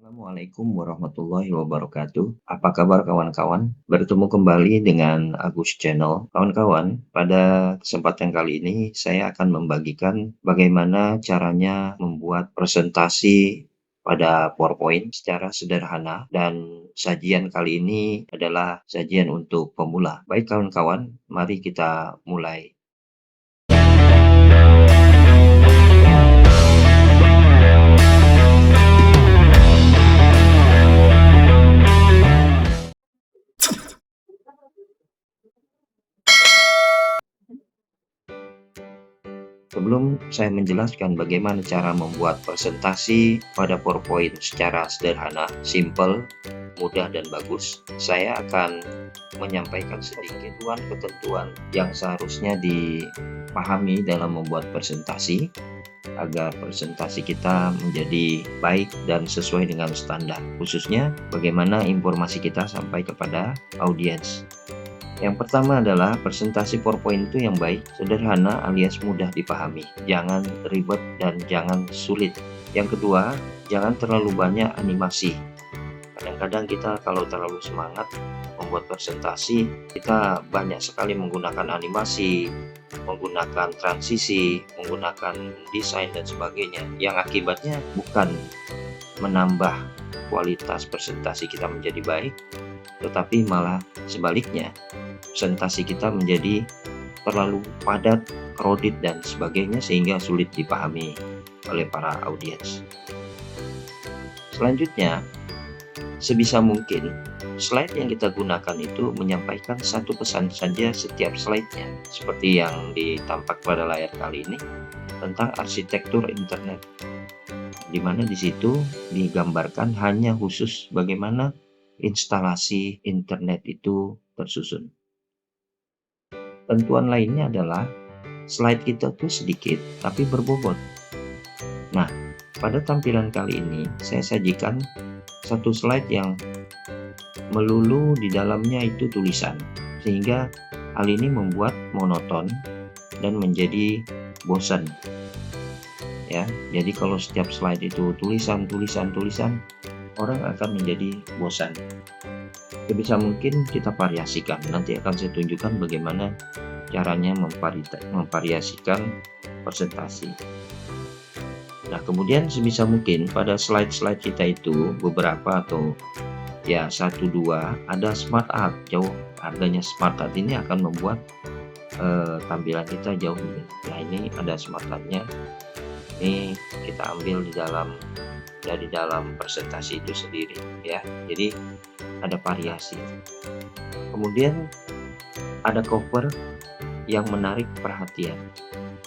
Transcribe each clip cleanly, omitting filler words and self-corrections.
Assalamualaikum warahmatullahi wabarakatuh. Apa kabar kawan-kawan? Bertemu kembali dengan Agus Channel. Kawan-kawan, pada kesempatan kali ini saya akan membagikan bagaimana caranya membuat presentasi pada PowerPoint secara sederhana, dan sajian kali ini adalah sajian untuk pemula. Baik kawan-kawan, mari kita mulai. Sebelum saya menjelaskan bagaimana cara membuat presentasi pada PowerPoint secara sederhana, simple, mudah, dan bagus, saya akan menyampaikan sedikit ketentuan yang seharusnya dipahami dalam membuat presentasi agar presentasi kita menjadi baik dan sesuai dengan standar, khususnya bagaimana informasi kita sampai kepada audiens. Yang pertama adalah presentasi PowerPoint itu yang baik, sederhana alias mudah dipahami. Jangan ribet dan jangan sulit. Yang kedua, jangan terlalu banyak animasi. Kadang-kadang kita kalau terlalu semangat membuat presentasi, kita banyak sekali menggunakan animasi, menggunakan transisi, menggunakan desain dan sebagainya. Yang akibatnya bukan menambah kualitas presentasi kita menjadi baik, tetapi malah sebaliknya, presentasi kita menjadi terlalu padat, crowded, dan sebagainya sehingga sulit dipahami oleh para audiens. Selanjutnya, sebisa mungkin slide yang kita gunakan itu menyampaikan satu pesan saja setiap slide-nya, seperti yang ditampak pada layar kali ini tentang arsitektur internet, di mana di situ digambarkan hanya khusus bagaimana instalasi internet itu tersusun. Tentuan lainnya adalah slide kita tuh sedikit tapi berbobot. Nah, pada tampilan kali ini saya sajikan satu slide yang melulu di dalamnya itu tulisan, sehingga hal ini membuat monoton dan menjadi bosan. Ya, jadi kalau setiap slide itu tulisan, orang akan menjadi bosan. Sebisa mungkin kita variasikan. Nanti akan saya tunjukkan bagaimana caranya memvariasikan presentasi. Nah, kemudian sebisa mungkin pada slide-slide kita itu beberapa atau ya 1-2 ada smart art. Jauh harganya smart art ini akan membuat tampilan kita jauh lebih. Nah, ini ada smart art-nya. Ini kita ambil dari dalam presentasi itu sendiri ya. Jadi ada variasi. Kemudian ada cover yang menarik perhatian.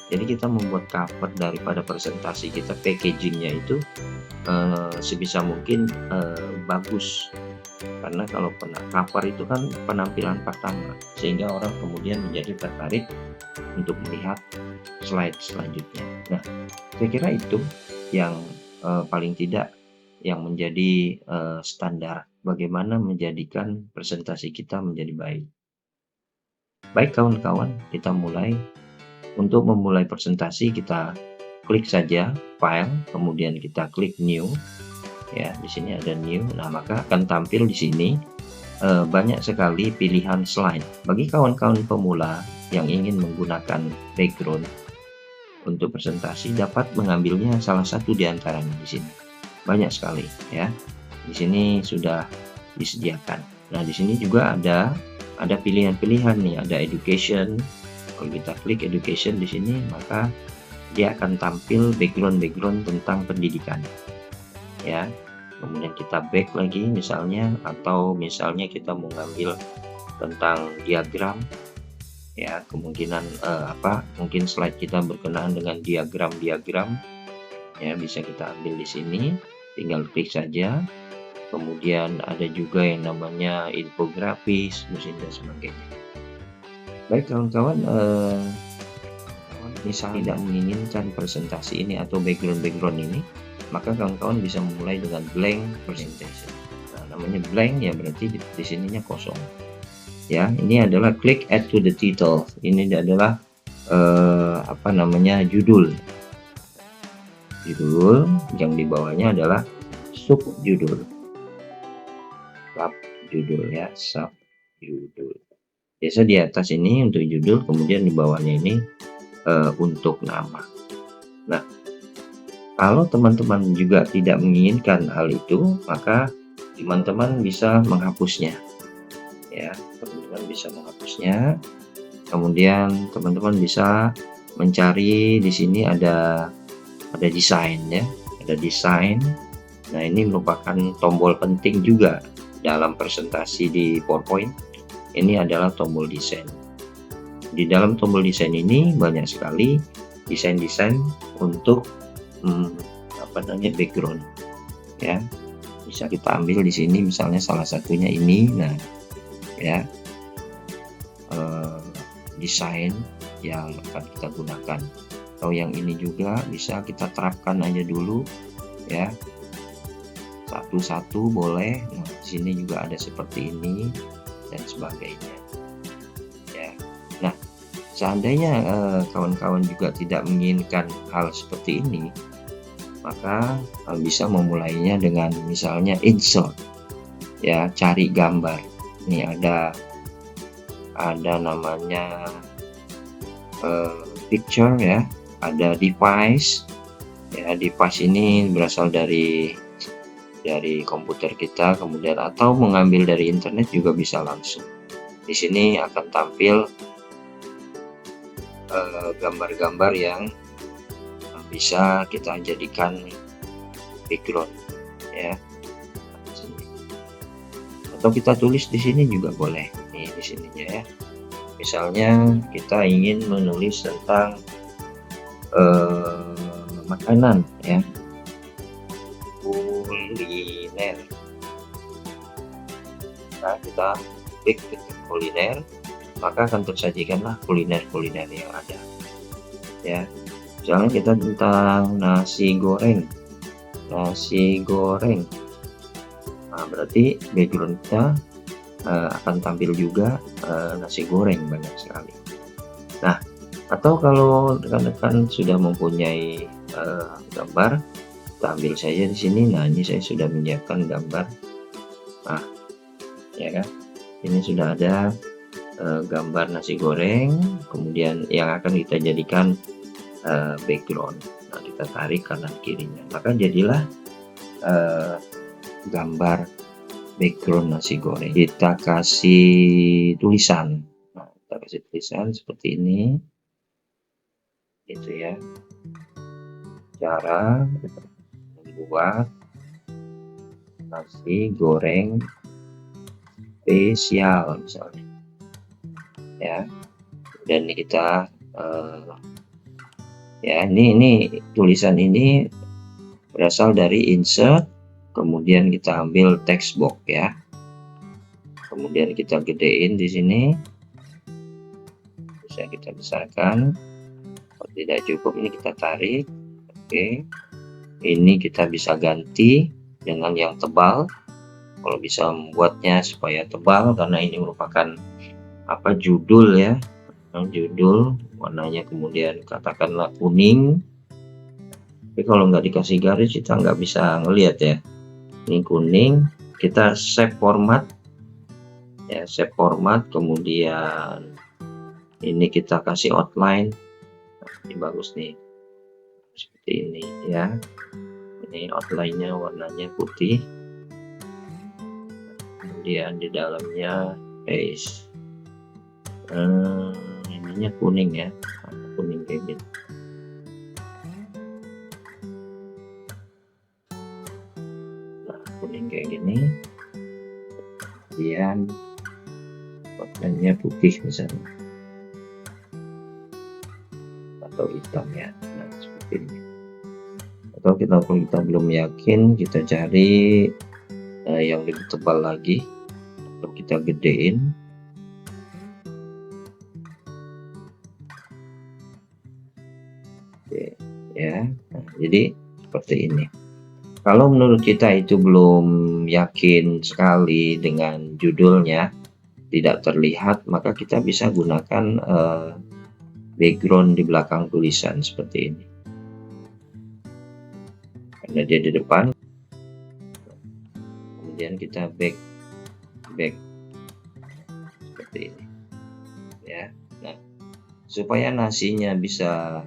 Jadi kita membuat cover daripada presentasi kita, packagingnya itu sebisa mungkin bagus, karena kalau cover itu kan penampilan pertama, sehingga orang kemudian menjadi tertarik untuk melihat slide selanjutnya. Nah, saya kira itu yang paling tidak yang menjadi standar bagaimana menjadikan presentasi kita menjadi baik. Baik kawan-kawan, kita mulai. Untuk memulai presentasi kita klik saja file, kemudian kita klik new. Ya, di sini ada new. Nah, maka akan tampil di sini banyak sekali pilihan slide. Bagi kawan-kawan pemula yang ingin menggunakan background untuk presentasi, dapat mengambilnya salah satu di antaranya di sini. Banyak sekali ya. Di sini sudah disediakan. Nah, di sini juga ada pilihan-pilihan nih, ada education. Kalau kita klik education di sini, maka dia akan tampil background tentang pendidikan. Ya. Kemudian kita back lagi misalnya, atau misalnya kita mau ngambil tentang diagram. Ya, kemungkinan mungkin slide kita berkenaan dengan diagram. Ya, bisa kita ambil di sini, tinggal klik saja. Kemudian ada juga yang namanya infografis, mesin dan sebagainya. Baik kawan-kawan, misalnya tidak menginginkan presentasi ini atau background ini, maka kawan-kawan bisa memulai dengan blank presentation. Nah, namanya blank ya berarti di sininya kosong. Ya, ini adalah klik add to the title. Ini adalah judul yang di bawahnya adalah subjudul, subjudul ya, subjudul. Biasa di atas ini untuk judul, kemudian di bawahnya ini untuk nama. Nah, kalau teman-teman juga tidak menginginkan hal itu, maka teman-teman bisa menghapusnya. Ya, teman-teman bisa menghapusnya. Kemudian teman-teman bisa mencari di sini ada desain ya, ada desain. Nah, ini merupakan tombol penting juga dalam presentasi di PowerPoint. Ini adalah tombol desain. Di dalam tombol desain ini banyak sekali desain-desain untuk background ya. Bisa kita ambil di sini, misalnya salah satunya ini. Nah ya, desain yang akan kita gunakan, atau yang ini juga bisa kita terapkan aja dulu ya, satu-satu boleh. Nah, di sini juga ada seperti ini dan sebagainya ya. Nah, seandainya kawan-kawan juga tidak menginginkan hal seperti ini, maka bisa memulainya dengan misalnya insert ya, cari gambar. Ini ada namanya picture ya, ada device ya. Device ini berasal dari komputer kita, kemudian atau mengambil dari internet juga bisa langsung. Di sini akan tampil gambar-gambar yang bisa kita jadikan background ya, atau kita tulis di sini juga boleh. Nih di sininya ya, misalnya kita ingin menulis tentang makanan ya, kuliner. Nah, kita klik kuliner, maka akan tersajikanlah kuliner-kuliner yang ada ya. Misalnya kita tentang nasi goreng. Nah, berarti background kita akan tampil juga nasi goreng, banyak sekali. Nah, atau kalau rekan-rekan sudah mempunyai gambar, kita ambil saja di sini. Nah, ini saya sudah menyiapkan gambar. Nah ya kan, ini sudah ada gambar nasi goreng, kemudian yang akan kita jadikan background. Nah, kita tarik kanan kirinya, maka jadilah gambar background nasi goreng. Kita kasih tulisan. Nah, kita kasih tulisan seperti ini gitu ya, cara membuat nasi goreng spesial misalnya ya. Dan ini kita ya, ini tulisan ini berasal dari insert, kemudian kita ambil text box ya, kemudian kita gedein di sini, bisa kita besarkan. Kalau tidak cukup, ini kita tarik. Oke, ini kita bisa ganti dengan yang tebal. Kalau bisa membuatnya supaya tebal, karena ini merupakan judul ya, judul warnanya kemudian katakanlah kuning. Tapi kalau nggak dikasih garis kita nggak bisa ngelihat ya. Ini kuning, kita save format ya, save format, kemudian ini kita kasih outline. Nah, ini bagus nih, seperti ini ya. Ini outline-nya warnanya putih, kemudian di dalamnya paste, ininya kuning ya, kuning kayak gitu. Nah, kuning kayak gini, kemudian outline-nya putih misalnya, atau hitam ya. Nah, seperti ini. Atau kalau kita belum yakin, kita cari yang lebih tebal lagi, atau kita gedein. Oke ya. Nah, jadi seperti ini. Kalau menurut kita itu belum yakin sekali dengan judulnya, tidak terlihat, maka kita bisa gunakan background di belakang tulisan seperti ini. Karena dia di depan, kemudian kita back seperti ini ya. Nah, supaya nasinya bisa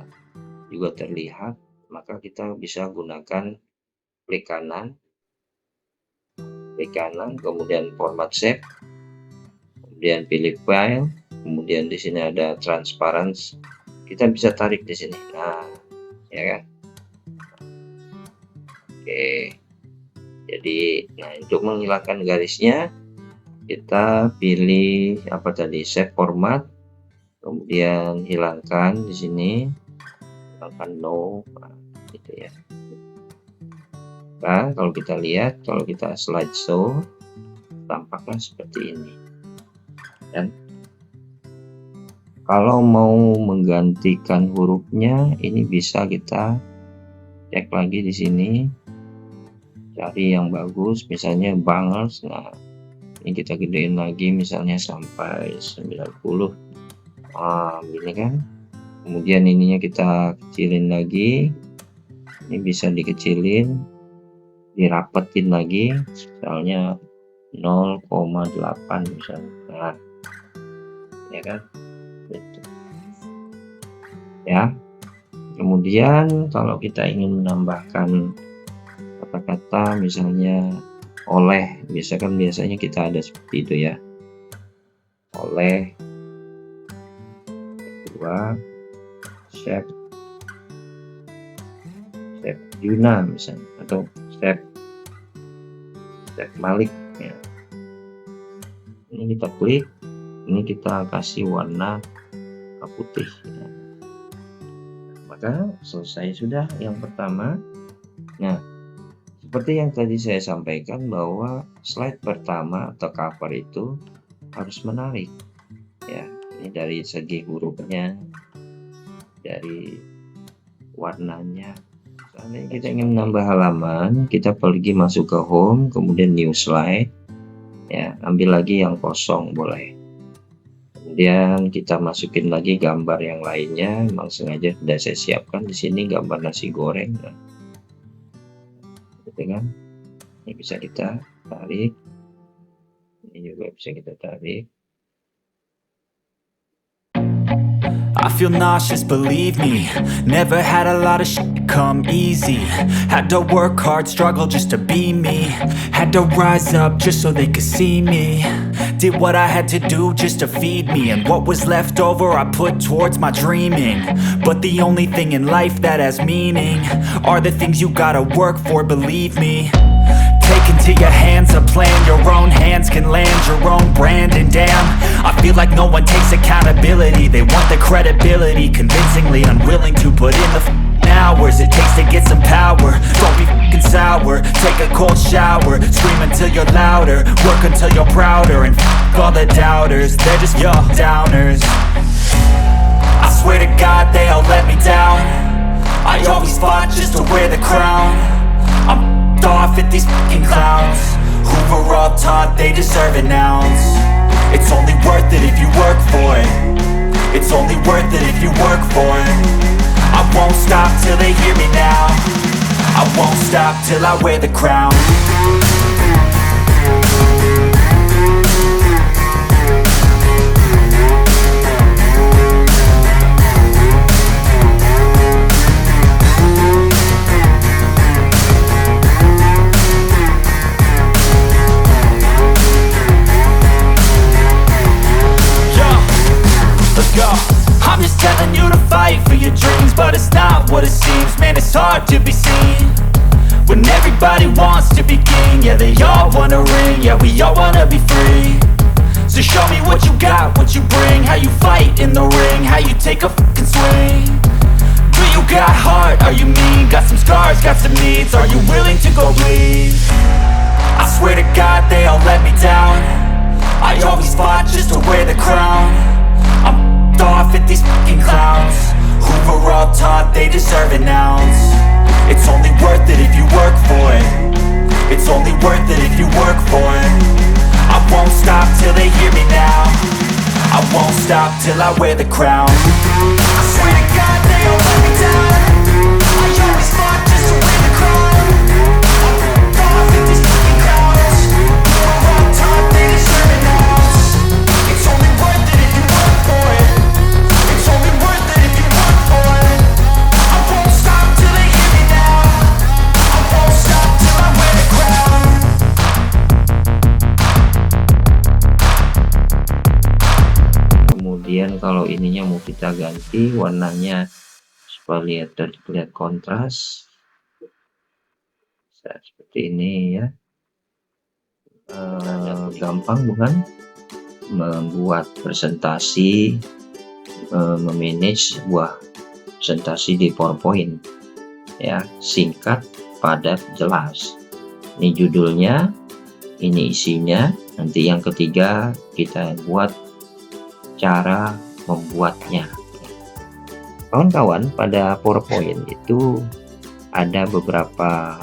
juga terlihat, maka kita bisa gunakan klik kanan, kemudian format shape, kemudian pilih file, kemudian di sini ada transparency, kita bisa tarik di sini. Nah, ya kan. Oke. Jadi, nah untuk menghilangkan garisnya kita pilih apa tadi, save format, kemudian hilangkan di sini, hilangkan no, nah, gitu ya. Nah, kalau kita lihat, kalau kita slideshow tampaknya seperti ini. Dan kalau mau menggantikan hurufnya, ini bisa kita cek lagi di sini, cari yang bagus, misalnya bangers. Nah, ini kita gedein lagi, misalnya sampai 90. Ini kan. Kemudian ininya kita kecilin lagi. Ini bisa dikecilin, dirapetin lagi, misalnya 0,8 misalnya. Nah, ya kan. Gitu. Ya. Kemudian kalau kita ingin menambahkan kata-kata, misalnya oleh, biasanya kita ada seperti itu ya, oleh, kedua chef Yuna misalnya, atau chef Malik ya. Ini kita klik, ini kita kasih warna putih ya. Maka selesai sudah yang pertama. Nah, seperti yang tadi saya sampaikan bahwa slide pertama atau cover itu harus menarik ya. Ini dari segi hurufnya, dari warnanya. Misalnya kita ingin menambah halaman, kita pergi masuk ke home, kemudian new slide ya, ambil lagi yang kosong boleh. Kemudian kita masukin lagi gambar yang lainnya, memang sengaja sudah saya siapkan di sini gambar nasi goreng. Nah, gitu kan. Ini bisa kita tarik, ini juga bisa kita tarik. I feel nauseous, believe me. Never had a lot of shit come easy. Had to work hard, struggle just to be me. Had to rise up just so they could see me. Did what I had to do just to feed me, and what was left over I put towards my dreaming. But the only thing in life that has meaning are the things you gotta work for, believe me. Take into your hands a plan, your own hands can land your own brand. And damn, I feel like no one takes accountability. They want the credibility, convincingly unwilling to put in the hours it takes to get some power. Don't be f***ing sour, take a cold shower, scream until you're louder, work until you're prouder, and f*** all the doubters, they're just your downers. I swear to God they all let me down. I always fought just to wear the crown. I'm off at these fucking clowns who were all taught they deserve an ounce. It's only worth it if you work for it. It's only worth it if you work for it. I won't stop till they hear me now. I won't stop till I wear the crown. I'm just telling you to fight for your dreams, but it's not what it seems. Man, it's hard to be seen when everybody wants to be king. Yeah, they all wanna ring, yeah, we all wanna be free. So show me what you got, what you bring, how you fight in the ring, how you take a fucking swing. Do you got heart, are you mean? Got some scars, got some needs, are you willing to go bleed? I swear to God they all let me down. I always fought just to wear the crown. I'm off at these fucking clowns who were all taught they deserve an ounce. It's only worth it if you work for it. It's only worth it if you work for it. I won't stop till they hear me now. I won't stop till I wear the crown. I swear to God they all let me down. I always fought just to wear the crown. I'm off at these fucking clowns kalau ininya mau kita ganti warnanya supaya terlihat kontras, seperti ini ya. Gampang bukan membuat presentasi, memanage sebuah presentasi di PowerPoint ya, singkat, padat, jelas. Ini judulnya, ini isinya. Nanti yang ketiga kita buat cara membuatnya. Kawan-kawan, pada PowerPoint itu ada beberapa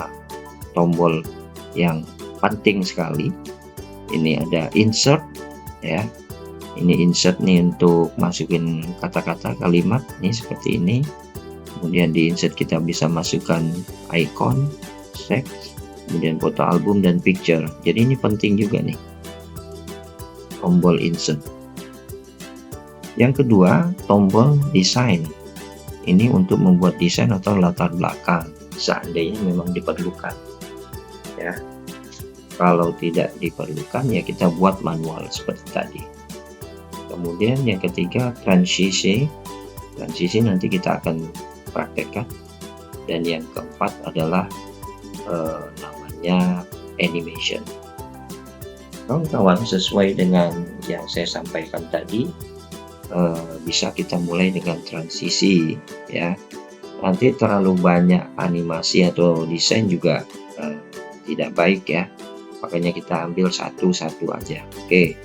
tombol yang penting sekali. Ini ada insert ya. Ini insert nih untuk masukin kata-kata, kalimat nih seperti ini. Kemudian di insert kita bisa masukkan icon, text, kemudian foto album dan picture. Jadi ini penting juga nih, tombol insert. Yang kedua, tombol desain. Ini untuk membuat desain atau latar belakang seandainya memang diperlukan ya. Kalau tidak diperlukan ya kita buat manual seperti tadi. Kemudian yang ketiga, transisi nanti kita akan praktekkan. Dan yang keempat adalah namanya animation. Kawan-kawan, sesuai dengan yang saya sampaikan tadi, bisa kita mulai dengan transisi ya. Nanti terlalu banyak animasi atau desain juga tidak baik ya, makanya kita ambil satu-satu aja. Oke,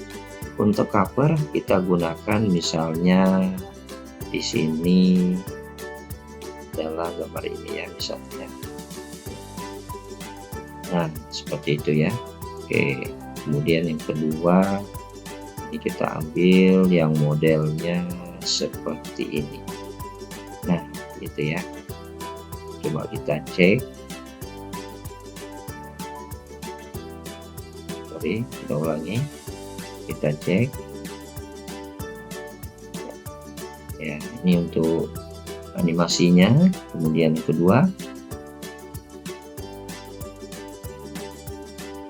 untuk cover kita gunakan misalnya di sini adalah gambar ini ya misalnya. Nah seperti itu ya. Oke, kemudian yang kedua ini kita ambil yang modelnya seperti ini. Nah gitu ya, coba kita cek. Kita ulangi, kita cek ya. Ini untuk animasinya. Kemudian yang kedua,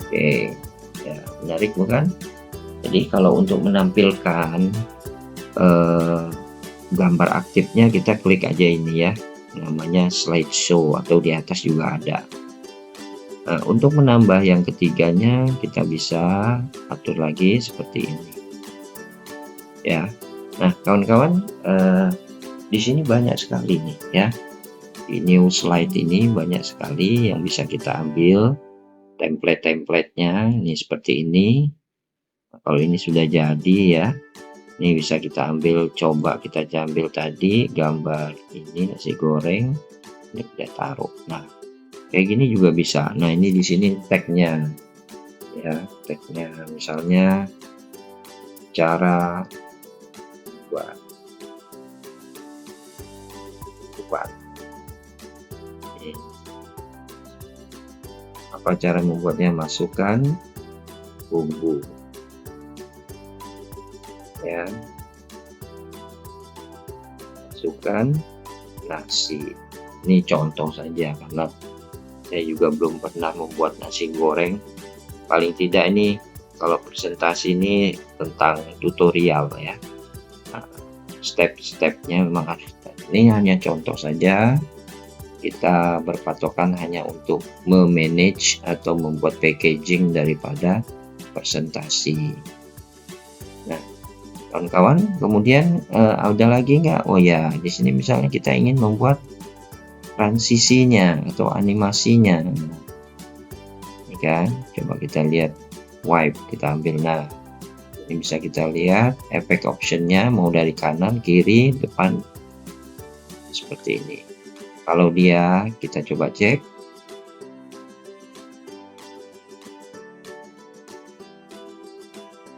oke ya, menarik bukan? Jadi kalau untuk menampilkan gambar aktifnya kita klik aja ini ya, namanya slideshow atau di atas juga ada. Nah, untuk menambah yang ketiganya kita bisa atur lagi seperti ini ya. Nah kawan-kawan, di sini banyak sekali nih ya, di new slide ini banyak sekali yang bisa kita ambil template-templatenya. Ini seperti ini. Nah, kalau ini sudah jadi ya, ini bisa kita ambil. Coba kita ambil tadi gambar ini nasi goreng, ini kita taruh. Nah kayak gini juga bisa. Nah ini di sini tagnya ya, tagnya misalnya cara buat apa cara membuatnya, masukkan bumbu ya, masukkan nasi. Ini contoh saja karena saya juga belum pernah membuat nasi goreng. Paling tidak ini kalau presentasi ini tentang tutorial ya. Nah, step-stepnya memang harus. Ini hanya contoh saja. Kita berpatokan hanya untuk memanage atau membuat packaging daripada presentasi. Nah, kawan-kawan, kemudian ada lagi nggak? Oh ya, di sini misalnya kita ingin membuat transisinya atau animasinya. Ini kan, coba kita lihat wipe, kita ambil. Nah, ini bisa kita lihat efek optionnya mau dari kanan, kiri, depan seperti ini. Kalau dia, kita coba cek.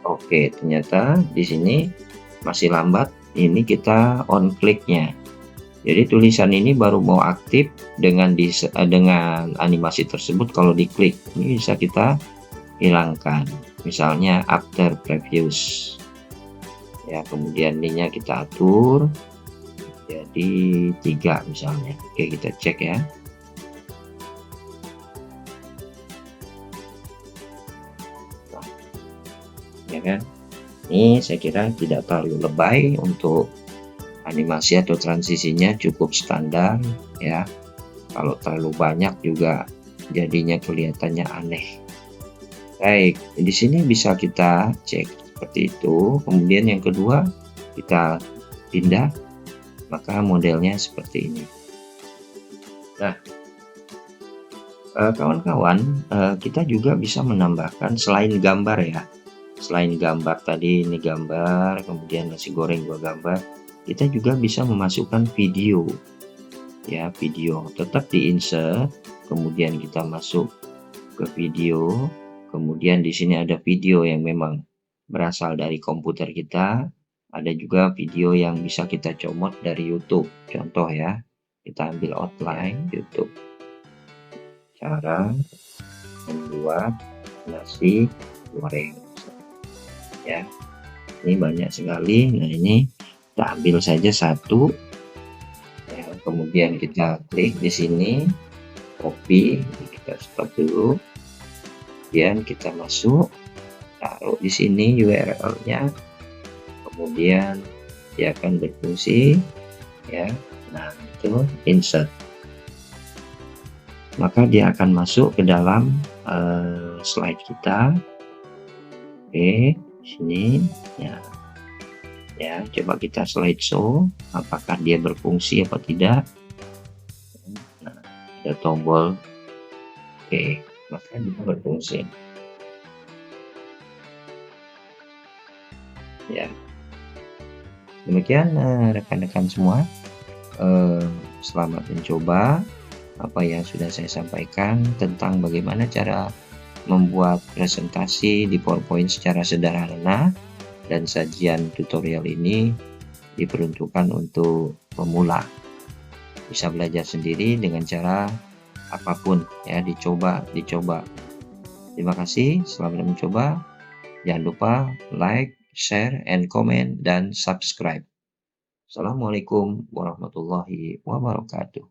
Oke, ternyata di sini masih lambat. Ini kita on kliknya. Jadi tulisan ini baru mau aktif dengan animasi tersebut kalau diklik. Ini bisa kita hilangkan. Misalnya after previous. Ya, kemudian ininya kita atur jadi 3 misalnya. Oke, kita cek ya. Nah, ya kan? Ini saya kira tidak terlalu lebay, untuk animasi atau transisinya cukup standar ya. Kalau terlalu banyak juga jadinya kelihatannya aneh. Baik, di sini bisa kita cek seperti itu. Kemudian yang kedua, kita pindah, maka modelnya seperti ini. Nah, kawan-kawan, kita juga bisa menambahkan selain gambar ya. Selain gambar tadi, ini gambar, kemudian nasi goreng 2 gambar, kita juga bisa memasukkan video ya, video tetap di-insert, kemudian kita masuk ke video, kemudian di sini ada video yang memang berasal dari komputer kita, ada juga video yang bisa kita comot dari YouTube. Contoh ya, kita ambil outline YouTube, cara membuat nasi goreng ya. Ini banyak sekali. Nah, ini kita ambil saja satu ya, kemudian kita klik di sini, copy, kita stop dulu, kemudian kita masuk, taruh di sini URL-nya, kemudian dia akan berfungsi ya. Nah, itu insert, maka dia akan masuk ke dalam slide kita. Oke, sini ya. Ya, coba kita slideshow, apakah dia berfungsi apa tidak. Nah, ada tombol. Oke, maka dia berfungsi ya. Demikian rekan-rekan semua, selamat mencoba apa yang sudah saya sampaikan tentang bagaimana cara membuat presentasi di PowerPoint secara sederhana, dan sajian tutorial ini diperuntukkan untuk pemula. Bisa belajar sendiri dengan cara apapun ya, dicoba. Terima kasih, selamat mencoba. Jangan lupa like, share, and comment, dan subscribe. Assalamualaikum warahmatullahi wabarakatuh.